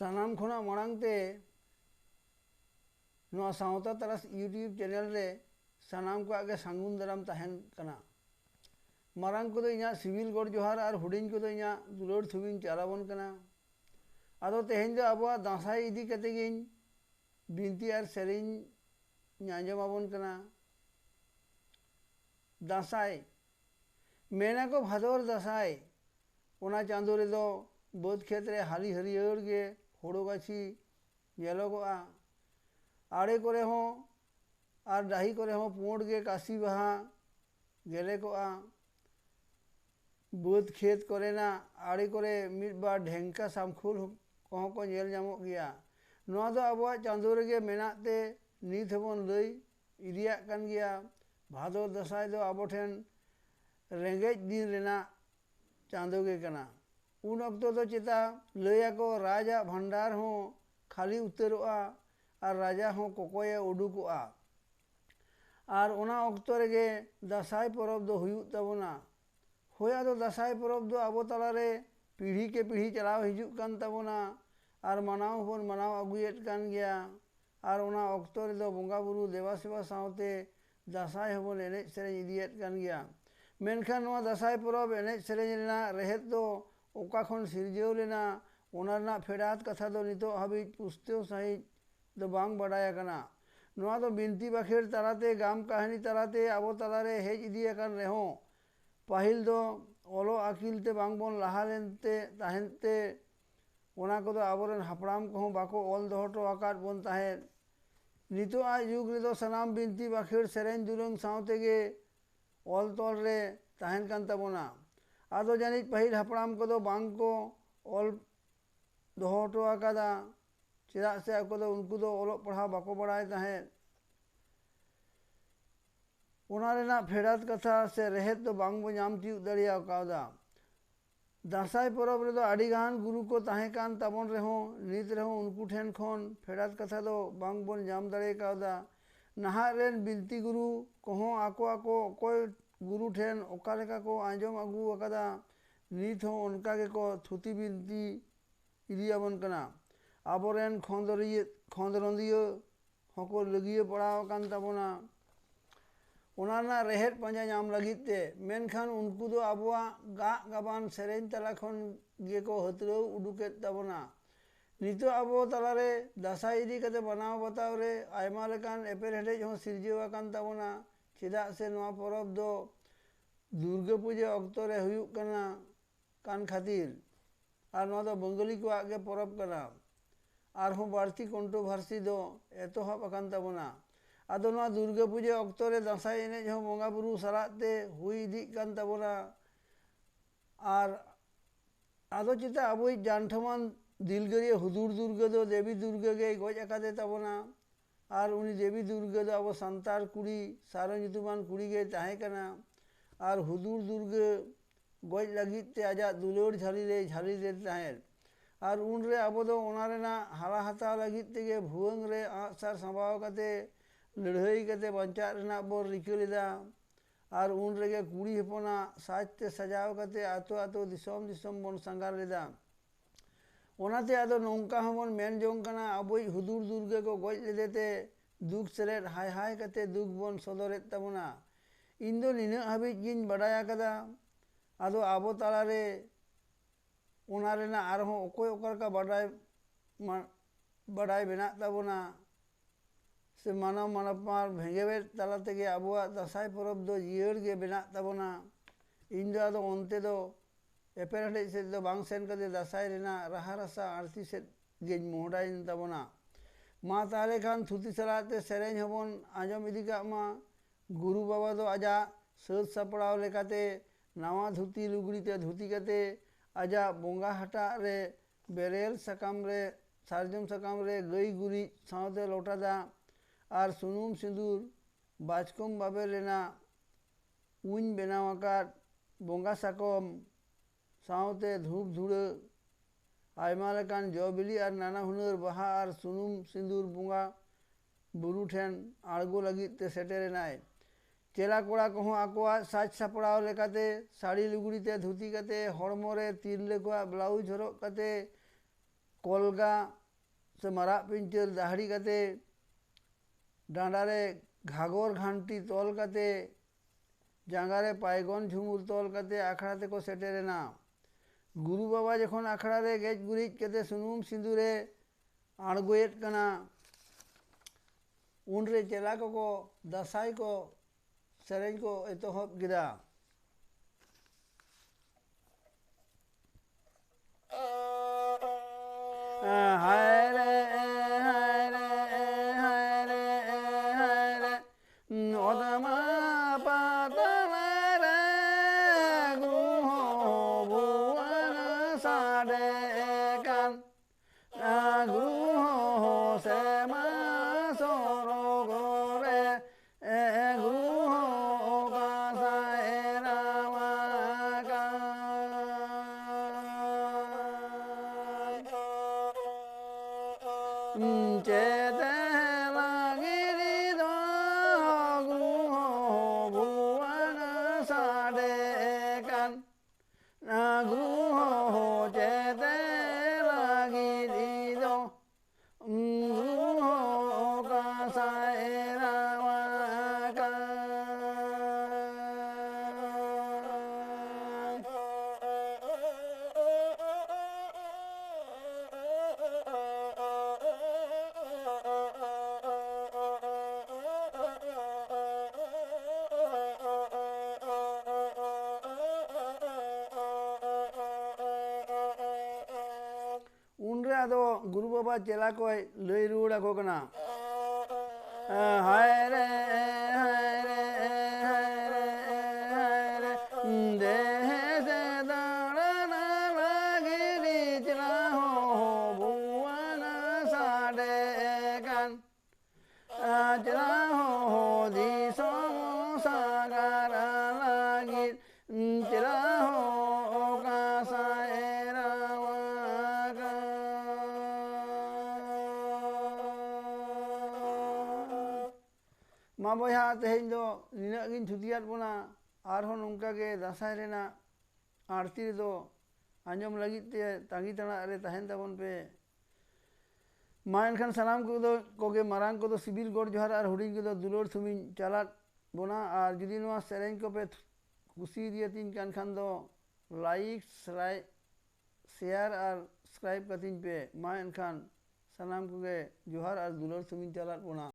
सानाम खोना मांग ते नवा सावता तरास यूट्यूब चैनल रे सानाम को आगे सांगुन दाराम तहन कना मारंग को इना सिविल गोड जोहार और हुडिंग को इना दुलोड़ थुबिन चालाबन कना आदो तेहेन दो अब दासाई इदी कते गिन बिनती और सेरिन आंजमाबन कना दासाई मेना को भादोर दासाई ओना चांदो रे दो बोध खेत रे हाली हरियर गे होड़ो गाछी येलोगोआ आड़े करे हो और डाही करे हो पोंड गे काशी बहा गेले कोआ बोध खेत करे ना आड़े करे मिड बार ढेंका सामखुल कहों को नेल जामोग गया नोआ दो अब चांदो रे मेनाते नीत हबन लई इदिया कान गया भादोर दसाई दो अब ठेन रेंगेज दिन रेना चांदो गे कना उन अक्तो तो चिता लया को राजा भंडार हो खाली उतरोआ और राजा हो कोकोये उडुकोआ और ओना अक्तो रेगे दसाई परब दो हुयुग तबना होया दो दसाई परब दो अब तलारे पीढ़ी के पीढ़ी चलाव हिजुग कान तबना और मनाव हबन मनाव अगुयेद कान गया और ओना अक्तो रे दो बोंगा बुरु देवा सेवा सावते दसाई हबन एनेज सेरेñ इदियेद कान गया मेनखान नोआ दसाई परब एनेज सेरेñ रेना रेहेद दो ओका खन सिरजेव लेना ओना रना फेडात कथा दो नितो हाबिज पुस्तेव सहित दो बांग बडाया कना नोआ दो बिनती बाखेर तलाते गाम कहानी तलाते अब तलारे हेज इदिया कान रेहो पाहिल दो ओलो आकिल ते बांग बोन लाहा लेनते ताहेनते ओना को दो आबोरेन हापड़ाम को बाको ओल दोहटो आकाट बोन ताहेन नितो आ युग रे दो सनाम बिनती बाखेर सेरेñ दुरंग सावते गे ओल तोल रे ताहेन कान तबोना आदो जानिज पाहिल हापड़ाम को दो बांग को ओल दोहटो आकादा चेदा से आको दो उनको दो ओलो पढ़ा बाको बड़ाय ताहेन ओना रेना फेडात कथा से रेहेद दो बांग बो नाम तियुग दड़िया कावदा दासाई परब रे दो आडिगान गुरु को ताहे कान तबन रेहो नित रेहो उनको ठेन खन फेडात कथा दो बांग बोन नाम दड़े कावदा नहा रेन बिनती गुरु कहो आको आको कोई गुरु ठेन ओका लेका को आंजम अगु अकादा नित हो उनका के को थुती बिनती इदियाबन कना आबोरेन खंदरंदियो हको लगिए पड़ाव कान तबना ओना रेहेद पंजा नाम लगित ते मेनखान उनको दो आबुआ गा गाबान सेरेñ तला खन गे को हतरौ उडुकेत तबना नितो आबो तलारे दासाई इदी कते बनाव बताव रे आयमा लेकान एपेर हेडेज हो सिरजेवा कान तबना चेदा से नोआ परब दो दुर्गा पूजा अक्तो रे हुयुग कना कान खातिर और नोआ दो बंगाली को आगे परब कना और हो बाड़ती कंट्रोभार्सी दो एतोहब अकान तबना आदो नोआ दुर्गा पूजा अक्तो रे दासाई एनेज हो बोंगा बुरु सलाते हुई इदी कान तबना और आदो चिता अबोई जानठमान दिलगरिया हुदुर दुर्गा दो देवी दुर्गा गे गज अकादे तबना और उनी देवी दुर्गा दो अब संतार कुड़ी सारो nyutuman कुड़ी गे ताहे कना और हुदुर दुर्गा गज लगित ते आजा दुलोड़ झाली रे ताहे और उन रे अब दो ओना रेना हाला हाता लगित ते गे भुवंग रे आसार संभाव कते लड़ाई कते बंचा रेना बोर रिका लेदा और उन रेगे कुड़ी हपना साजते सजाव कते आतो आतो दिसोम दिसोम बन संगार लेदा ओनाते आदो नौका हमन मेन जोंग कना अबोई हुदुर दुर्गा को गज लेदेते दुख सेलेद हाय हाय कते दुख बन सदरेत तबना इन दो निना हाबिज गिन बडाया कदा आदो आबो तालारे ओना रेना आरहो ओकोय ओकर का बडाय बेना तबना से मानव मानपार भेंगेबे तला तेगे आबुआ दसाई परब दो जियर गे बेना तबना इन दो आदो ओनते दो एपेर हेडेज से दो बांग सेन कदे दसाई रेना रहा रसा आरती से गेज मोहडाइन तबना मा ताले खान थुती सलाते सेरेñ हबन आंजम इदी का मा गुरु बाबा दो आजा सद सपड़ाव लेकाते नवा धुती लुगड़ी ते धुती कते आजा बोंगा हटा रे बेरेल सकाम रे सारजम सकाम रे गई गुरी सावते लोटादा और सुनुम सिंदूर बाचकम बाबे लेना उन बेनाव आकाद बोंगा साकम सावते धूप धुड़े आयमा लेकान जबिली और नाना हुनर बहा और सुनुम सिंदूर बोंगा बुरु ठेन आड़गो लगित ते सेटेरेनाय चेला कोड़ा कहो आकोआ साज सापड़ाव लेकाते साड़ी लुगड़ी ते धुती कते हड़मो रे तिरले को ब्लाउज हरक कते कलगा से मराग पिंचर दाहड़ी कते डांडारे घागोर घांटी तोल कते जांगारे पायगन झुमुर तोल कते आखड़ा ते को सेटेरेना गुरु बाबा जखन आखड़ा रे गेज गुरिज कते सुनुम सिंदूरे आड़गोयेद कना उनरे चेला को दसाई को सेरेñ को एतोहब गिदा हाय रे हाय रे हाय रे हाय रे ओदमा पातला रे गुरु भुवन साडे कान गुरु से मा सोरो गोरे गुरु का सायरा का चेते लागिरी दो गुरु भुवन साडे कान गुरु चेते लागिरी दो गुरु का सायरा का उनरे आदो गुरु बाबा चेला को लई रुड़ा को कना हाय रे हाय रे हाय रे हाय रे देह से दाना लागिरी चला हो भुवन साडे कान चला हो दिसो सागर लागिर चला हो का सायरा मा बया तेहें दो निना गिन थुतियात बोना आरहों नोंका के दासाय रेना आरती दो आंजम लगित ते तांगी तना रे तहें ताबन पे मा एनखान सानाम को दो कोगे मारांग को दो सिबिल गोड जोहार आर हुडिंग को दो दुलोर सुमिन चालात बोना आर जुदी नोआ सेरेñ को पे खुशी दियतिन कान खान दो लाइक शेयर आर सब्सक्राइब कतिन पे मा एनखान सानाम को गे जोहार आर दुलोर सुमिन चालात बोना।